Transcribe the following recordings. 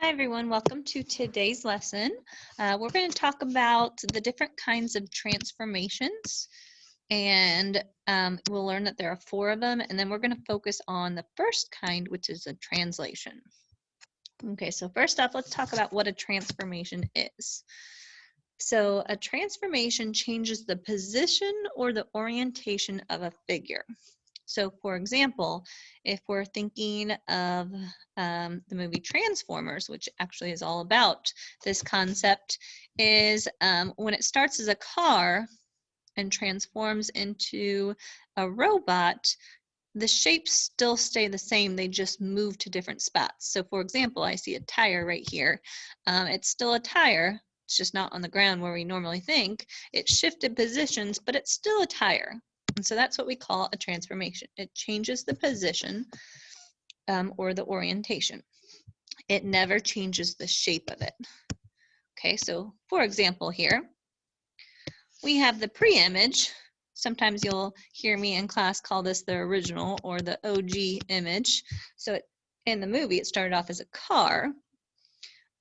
Hi everyone, welcome to today's lesson. We're going to talk about the different kinds of transformations, and we'll learn that there are 4 of them, and then we're going to focus on the first kind, which is a translation. Okay, so first off, let's talk about what a transformation is. So a transformation changes the position or the orientation of a figure. So for example, if we're thinking of the movie Transformers, which actually is all about this concept, is when it starts as a car and transforms into a robot, the shapes still stay the same, they just move to different spots. So for example, I see a tire right here. It's still a tire, it's just not on the ground where we normally think. It shifted positions, but it's still a tire. And so that's what we call a transformation. It changes the position or the orientation. It never changes the shape of it. Okay, so for example here, we have the pre-image. Sometimes you'll hear me in class call this the original or the OG image. So in the movie, it started off as a car,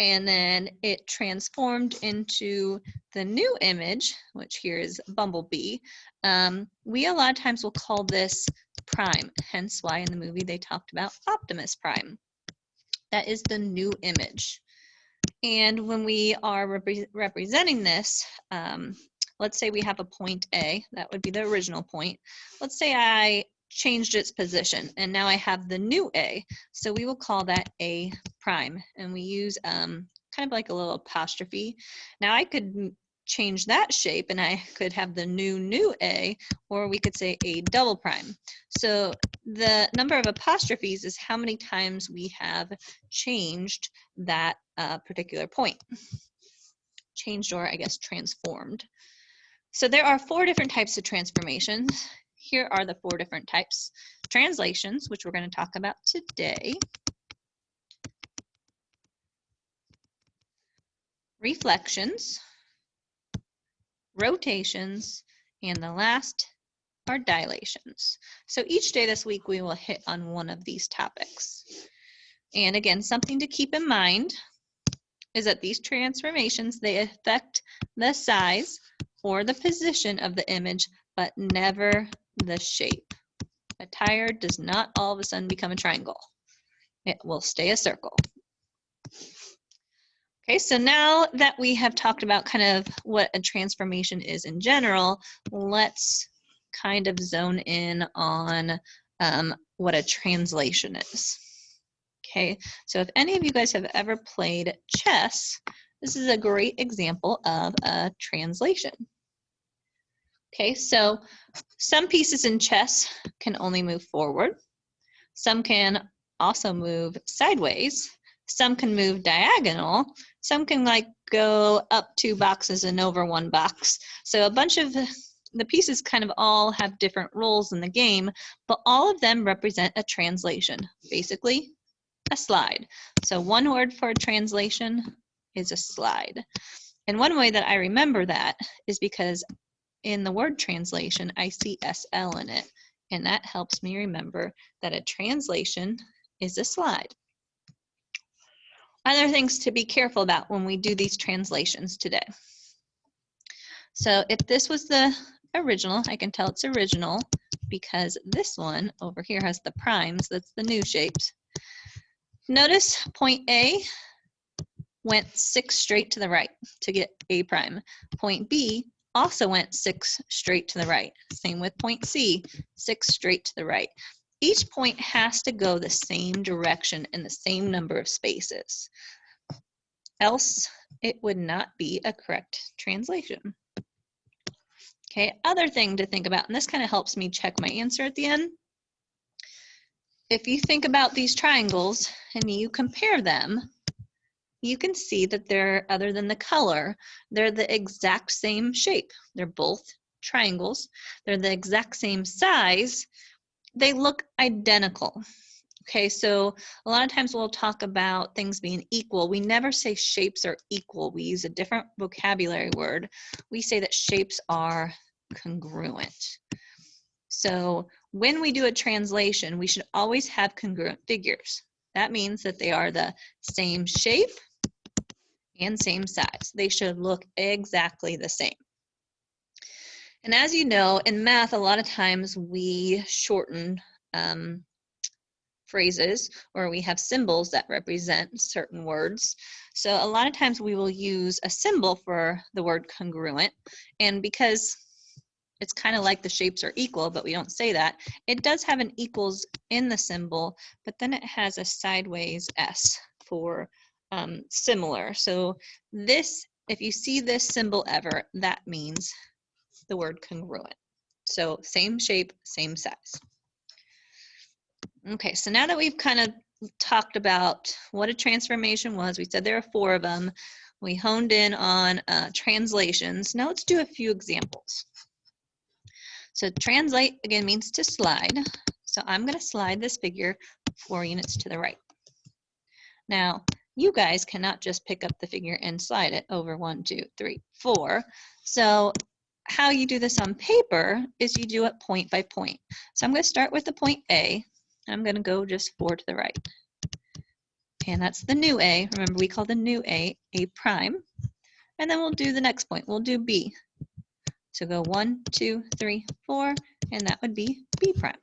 and then it transformed into the new image, which here is Bumblebee. We a lot of times will call this Prime, hence why in the movie they talked about Optimus Prime. That is the new image. And when we are representing this, let's say we have a point A, that would be the original point. Let's say I changed its position and now I have the new A, so we will call that A prime, and we use kind of like a little apostrophe. Now I could change that shape and I could have the new A, or we could say A double prime. So the number of apostrophes is how many times we have changed that particular point. Changed, or I guess transformed. So there are 4 different types of transformations. Here are the 4 different types. Translations, which we're going to talk about today. Reflections, rotations, and the last are dilations. So each day this week we will hit on one of these topics. And again, something to keep in mind is that these transformations, they affect the size or the position of the image, but never the shape. A tire does not all of a sudden become a triangle. It will stay a circle. Okay, so now that we have talked about kind of what a transformation is in general, let's kind of zone in on what a translation is. Okay, so if any of you guys have ever played chess, this is a great example of a translation. Okay, so some pieces in chess can only move forward. Some can also move sideways. Some can move diagonal. Some can like go up 2 boxes and over 1 box. So a bunch of the pieces kind of all have different roles in the game, but all of them represent a translation, basically a slide. So one word for a translation is a slide. And one way that I remember that is because in the word translation, I see SL in it, and that helps me remember that a translation is a slide. Other things to be careful about when we do these translations today. So if this was the original, I can tell it's original because this one over here has the primes, that's the new shapes. Notice point A went 6 straight to the right to get A prime. Point B also went 6 straight to the right. Same with point C, 6 straight to the right. Each point has to go the same direction in the same number of spaces. Else, it would not be a correct translation. Okay, other thing to think about, and this kind of helps me check my answer at the end. If you think about these triangles and you compare them, you can see that they're, other than the color, they're the exact same shape. They're both triangles. They're the exact same size. They look identical. Okay, so a lot of times we'll talk about things being equal. We never say shapes are equal. We use a different vocabulary word. We say that shapes are congruent. So when we do a translation, we should always have congruent figures. That means that they are the same shape and same size. They should look exactly the same. And as you know, in math, a lot of times we shorten phrases, or we have symbols that represent certain words. So a lot of times we will use a symbol for the word congruent, and because it's kind of like the shapes are equal, but we don't say that, it does have an equals in the symbol, but then it has a sideways S for similar. So this, if you see this symbol ever, that means the word congruent. So same shape, same size. Okay, so now that we've kind of talked about what a transformation was, we said there are 4 of them. We honed in on translations. Now let's do a few examples. So translate, again, means to slide. So I'm going to slide this figure 4 units to the right. Now, you guys cannot just pick up the figure and slide it over 1, 2, 3, 4. So how you do this on paper is you do it point by point. So I'm going to start with the point A. I'm going to go just 4 to the right. And that's the new A. Remember, we call the new A prime. And then we'll do the next point. We'll do B. So go 1, 2, 3, 4, and that would be B prime.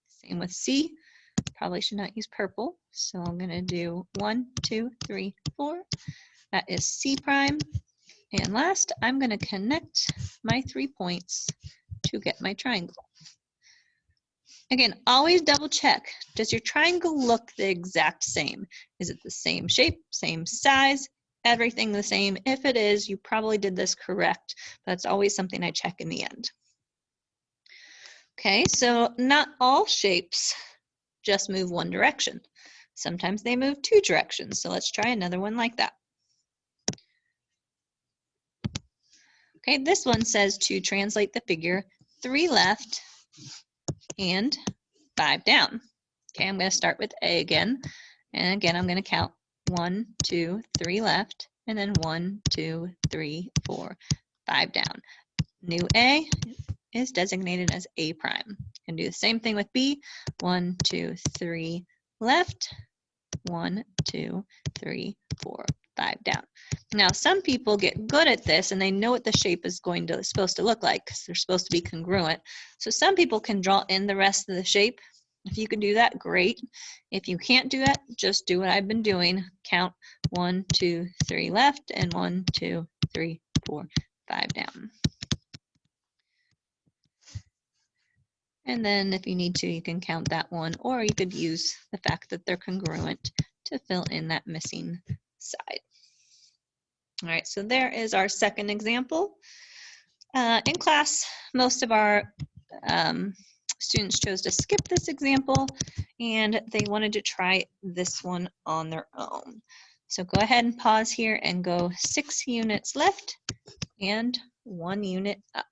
Same with C. Probably should not use purple. So I'm going to do 1, 2, 3, 4. That is C prime. And last, I'm going to connect my 3 points to get my triangle. Again, always double check. Does your triangle look the exact same? Is it the same shape, same size, everything the same? If it is, you probably did this correct. That's always something I check in the end. Okay, so not all shapes just move one direction. Sometimes they move 2 directions. So let's try another one like that. Okay, this one says to translate the figure 3 left and 5 down. Okay, I'm going to start with A again. And again, I'm going to count 1, 2, 3 left, and then 1, 2, 3, 4, 5 down. New A is designated as A prime. And do the same thing with B. 1, 2, 3 left, 1, 2, 3, 4, 5 down. Now, some people get good at this and they know what the shape is supposed to look like because they're supposed to be congruent. So some people can draw in the rest of the shape. If you can do that, great. If you can't do that, just do what I've been doing. Count 1, 2, 3 left, and 1, 2, 3, 4, 5 down. And then if you need to, you can count that one, or you could use the fact that they're congruent to fill in that missing side. All right, so there is our second example. In class, most of our students chose to skip this example, and they wanted to try this one on their own. So go ahead and pause here and go 6 units left and 1 unit up.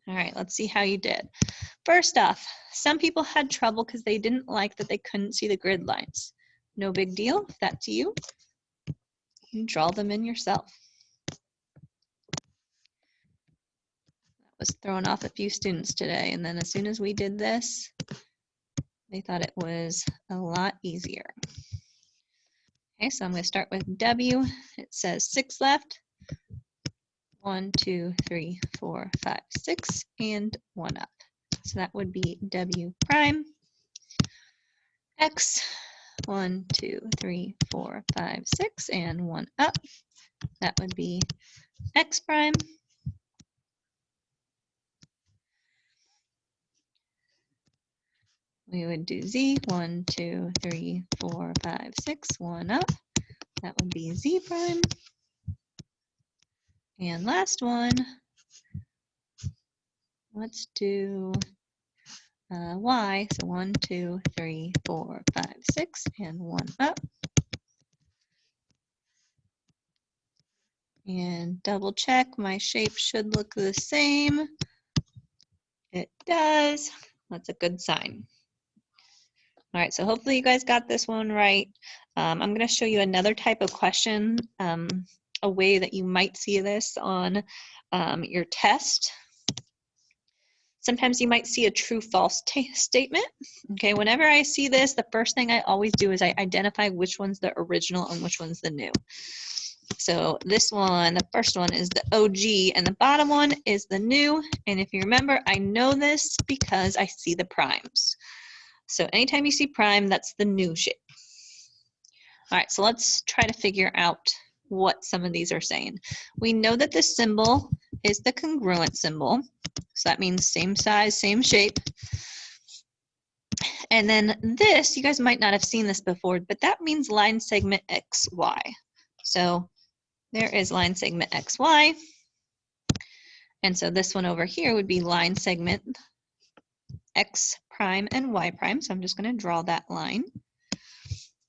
All right, let's see how you did. First off, some people had trouble because they didn't like that they couldn't see the grid lines. No big deal. If that's you, you can draw them in yourself. That was throwing off a few students today, and then as soon as we did this, they thought it was a lot easier. Okay, so I'm going to start with W. It says 6 left. 1, 2, 3, 4, 5, 6, and 1 up. So that would be W prime. X, 1, 2, 3, 4, 5, 6, and 1 up. That would be X prime. We would do Z, 1, 2, 3, 4, 5, 6, 1 up. That would be Z prime. And last one, let's do Y. So 1, 2, 3, 4, 5, 6, and 1 up. And double check, my shape should look the same. It does. That's a good sign. All right, so hopefully you guys got this one right. I'm going to show you another type of question, a way that you might see this on your test. Sometimes you might see a true-false statement. Okay, whenever I see this, the first thing I always do is I identify which one's the original and which one's the new. So this one, the first one is the OG, and the bottom one is the new. And if you remember, I know this because I see the primes. So anytime you see prime, that's the new shape. All right, so let's try to figure out what some of these are saying. We know that this symbol is the congruent symbol. So that means same size, same shape. And then this, you guys might not have seen this before, but that means line segment XY. So there is line segment XY. And so this one over here would be line segment X prime and Y prime. So I'm just going to draw that line.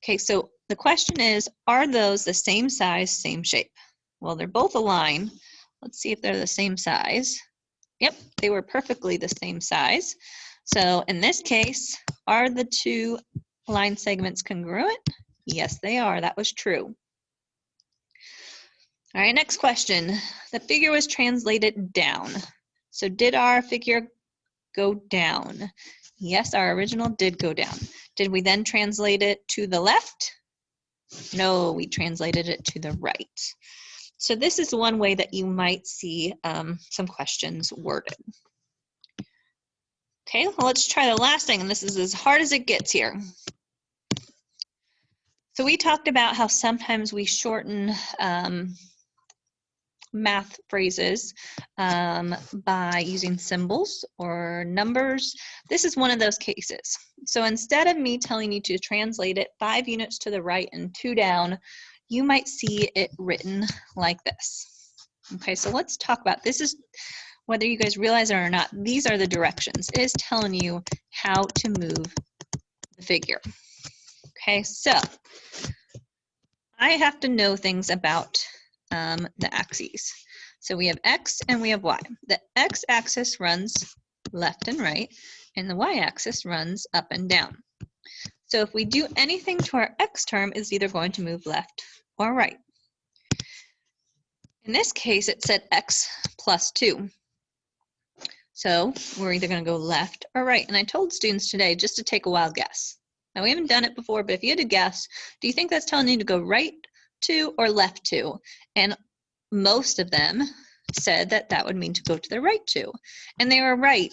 Okay, so the question is, are those the same size, same shape? Well, they're both a line. Let's see if they're the same size. Yep, they were perfectly the same size. So in this case, are the two line segments congruent? Yes, they are. That was true. All right, next question. The figure was translated down. So did our figure go down? Yes, our original did go down. Did we then translate it to the left? No, we translated it to the right. So this is one way that you might see some questions worded. Okay, well, let's try the last thing, and this is as hard as it gets here. So we talked about how sometimes we shorten math phrases by using symbols or numbers. This is one of those cases. So instead of me telling you to translate it 5 units to the right and 2 down, you might see it written like this. Okay, so let's talk about this. Is whether you guys realize it or not, these are the directions. It is telling you how to move the figure. Okay, so I have to know things about the axes. So we have X and we have Y. The X-axis runs left and right, and the Y-axis runs up and down. So if we do anything to our X term, it's either going to move left or right. In this case, it said X plus 2. So we're either going to go left or right. And I told students today just to take a wild guess. Now, we haven't done it before, but if you had to guess, do you think that's telling you to go right 2 or left 2? And most of them said that that would mean to go to the right 2. And they were right.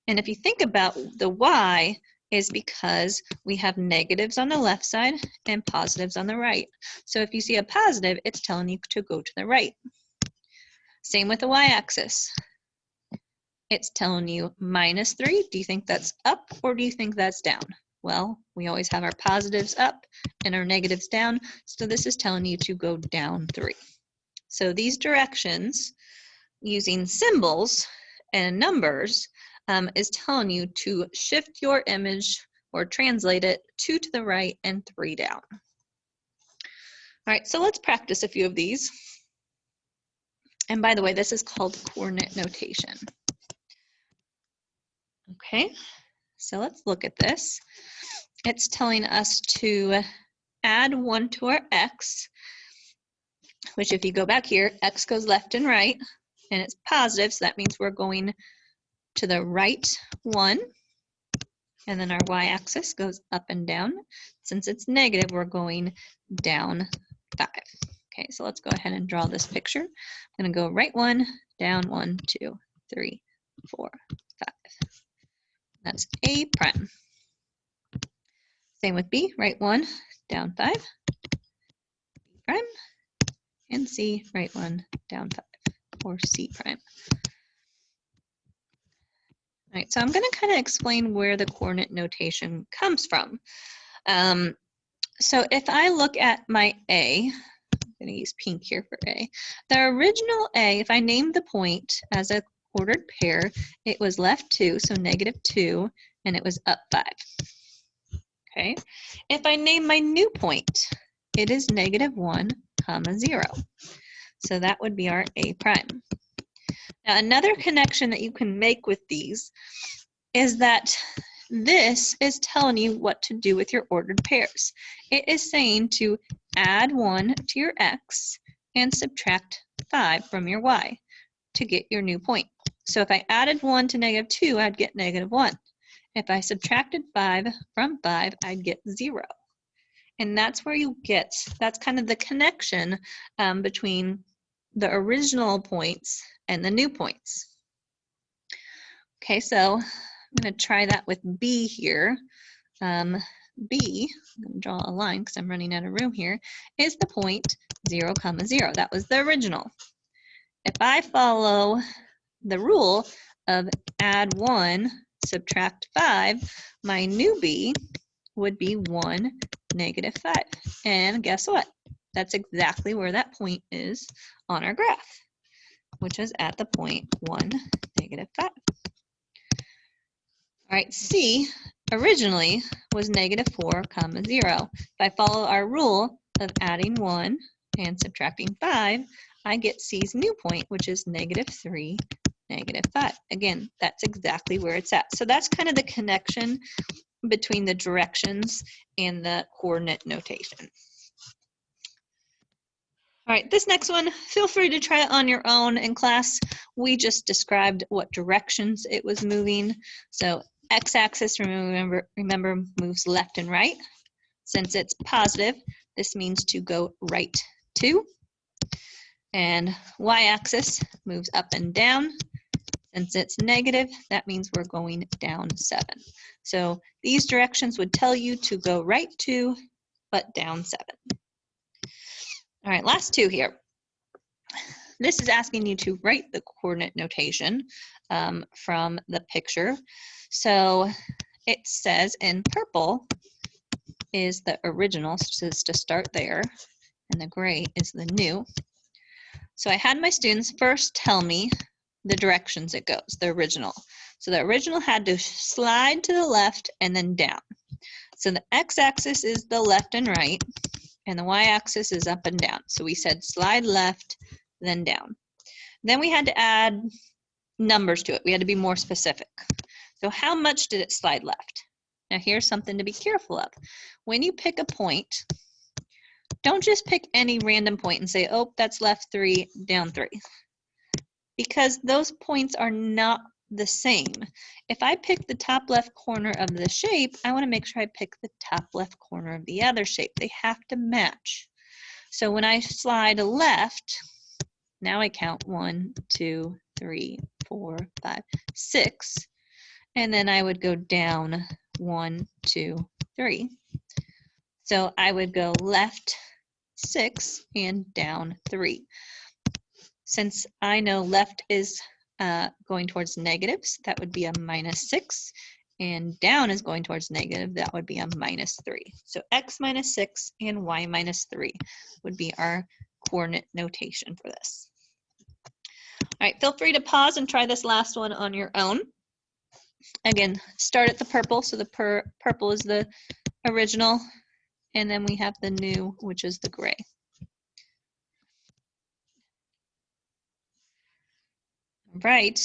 And if you think about the Y, is because we have negatives on the left side and positives on the right. So if you see a positive, it's telling you to go to the right. Same with the Y-axis. It's telling you -3. Do you think that's up or do you think that's down? Well, we always have our positives up and our negatives down, so this is telling you to go down 3. So these directions, using symbols and numbers, is telling you to shift your image or translate it 2 to the right and 3 down. All right, so let's practice a few of these. And by the way, this is called coordinate notation. Okay, so let's look at this. It's telling us to add 1 to our X, which if you go back here, X goes left and right, and it's positive, so that means we're going to the right 1, and then our Y-axis goes up and down. Since it's negative, we're going down 5. Okay, so let's go ahead and draw this picture. I'm going to go right 1, down 1, 2, 3, 4, 5. That's A prime. Same with B, right 1, down 5, B prime, and C, right 1, down 5, or C prime. All right, so I'm going to kind of explain where the coordinate notation comes from. So if I look at my A, I'm going to use pink here for A. The original A, if I named the point as a ordered pair, it was left 2, so -2, and it was up 5. Okay. If I name my new point, it is -1, 0. So that would be our A prime. Now, another connection that you can make with these is that this is telling you what to do with your ordered pairs. It is saying to add 1 to your X and subtract 5 from your Y. to get your new point. So if I added 1 to -2, I'd get -1. If I subtracted 5 from 5, I'd get 0. And that's where you get, that's kind of the connection between the original points and the new points. Okay, so I'm going to try that with B here. B, I'm going to draw a line because I'm running out of room here, is the point 0, 0. That was the original. If I follow the rule of add 1, subtract 5, my new B would be 1, -5. And guess what? That's exactly where that point is on our graph, which is at the point 1, -5. All right, C originally was -4, 0. If I follow our rule of adding 1 and subtracting 5, I get C's new point, which is -3, -5. Again, that's exactly where it's at. So that's kind of the connection between the directions and the coordinate notation. All right, this next one, feel free to try it on your own. In class, we just described what directions it was moving. So x-axis, remember moves left and right. Since it's positive, this means to go right 2. And y-axis moves up and down. Since it's negative, that means we're going down 7. So these directions would tell you to go right 2, but down 7. All right, last two here. This is asking you to write the coordinate notation from the picture. So it says in purple is the original, so it's to start there, and the gray is the new. So I had my students first tell me the directions it goes, the original. So the original had to slide to the left and then down. So the x-axis is the left and right, and the y-axis is up and down. So we said slide left, then down. Then we had to add numbers to it. We had to be more specific. So how much did it slide left? Now here's something to be careful of. When you pick a point, don't just pick any random point and say, oh, that's left 3, down 3. Because those points are not the same. If I pick the top left corner of the shape, I want to make sure I pick the top left corner of the other shape. They have to match. So when I slide left, now I count 1, 2, 3, 4, 5, 6. And then I would go down 1, 2, 3. So I would go left 6 and down 3. Since I know left is going towards negatives, that would be a -6, and down is going towards negative, that would be a -3. So x -6 and y -3 would be our coordinate notation for this. All right, feel free to pause and try this last one on your own. Again, start at the purple, so the purple is the original, and then we have the new, which is the gray. Right.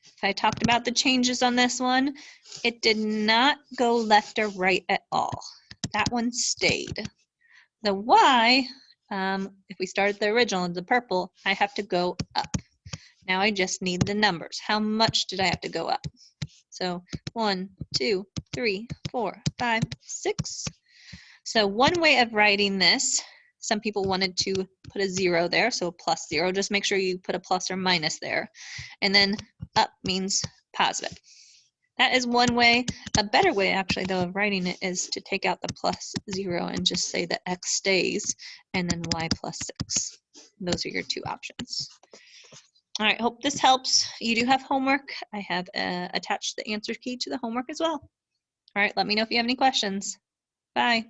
If I talked about the changes on this one, it did not go left or right at all. That one stayed. The Y, if we start at the original, the purple, I have to go up. Now I just need the numbers. How much did I have to go up? So 1, 2, 3, 4, 5, 6. So one way of writing this, some people wanted to put a 0 there, so a +0. Just make sure you put a plus or minus there. And then up means positive. That is one way. A better way, actually, though, of writing it is to take out the +0 and just say that x stays, and then y +6. Those are your two options. All right, hope this helps. You do have homework. I have attached the answer key to the homework as well. All right, let me know if you have any questions. Bye.